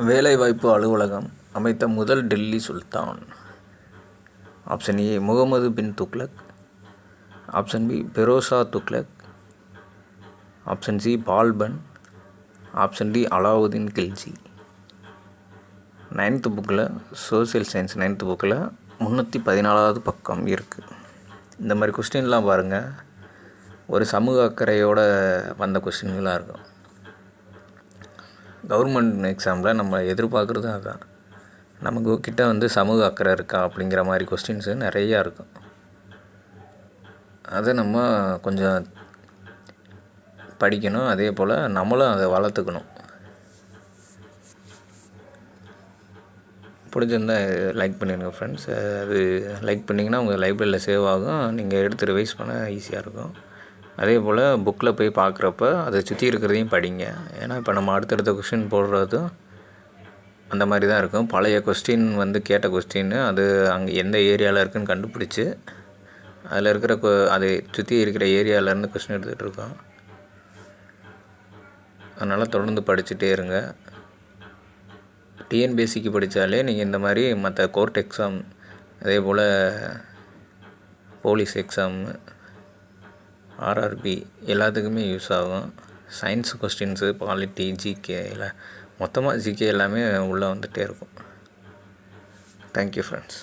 வேலைவாய்ப்பு அலுவலகம் அமைத்த முதல் டெல்லி சுல்தான். Option A Muhammad bin Tughluq. Option B பெரோசா Tughluq. Option C Balban. Option D Alauddin Khilji. 9th புக்கில் சோசியல் சயின்ஸ் 9th புக்கில் 314வது பக்கம் இருக்குது. இந்த மாதிரி கொஸ்டின்லாம் பாருங்கள், ஒரு சமூக அக்கறையோடு வந்த கொஸ்டின்களாக இருக்கும். கவர்மெண்ட் எக்ஸாமில் நம்ம எதிர்பார்க்குறது அதுதான். நமக்கு கிட்ட சமூக அக்கறை இருக்கா அப்படிங்கிற மாதிரி கொஸ்டின்ஸு நிறையா இருக்கும். அதை நம்ம கொஞ்சம் படிக்கணும். அதே போல் நம்மளும் அதை வளர்த்துக்கணும். பிடிச்சிருந்தால் லைக் பண்ணிடுங்க ஃப்ரெண்ட்ஸ். அது லைக் பண்ணிங்கன்னா உங்கள் லைப்ரரியில் சேவ் ஆகும். நீங்கள் எடுத்து ரிவைஸ் பண்ண ஈஸியாக இருக்கும். அதே போல் புக்கில் போய் பார்க்குறப்ப அதை சுற்றி இருக்கிறதையும் படிங்க. ஏன்னா இப்போ நம்ம அடுத்தடுத்த கொஸ்டின் போடுறதும் அந்த மாதிரி தான் இருக்கும். பழைய கொஸ்டின் கேட்ட கொஸ்டின் அது அங்கே எந்த ஏரியாவில் இருக்குதுன்னு கண்டுபிடிச்சி அதில் இருக்கிற அதை சுற்றி இருக்கிற ஏரியாவிலேருந்து கொஸ்டின் எடுத்துகிட்டு இருக்கோம். அதனால் தொடர்ந்து படிச்சுட்டே இருங்க. டிஎன்பிஎஸ்சிக்கு படித்தாலே நீங்கள் இந்த மாதிரி மற்ற கோர்ட் எக்ஸாம், அதே போல் போலீஸ் எக்ஸாம், ஆர்ஆர்பி எல்லாத்துக்குமே யூஸ் ஆகும். சயின்ஸ் கொஸ்டின்ஸு, பாலிட்டி, ஜிகே எல்லாம் மொத்தமாக ஜிகே எல்லாமே உள்ளே வந்துகிட்டே இருக்கும். Thank you friends.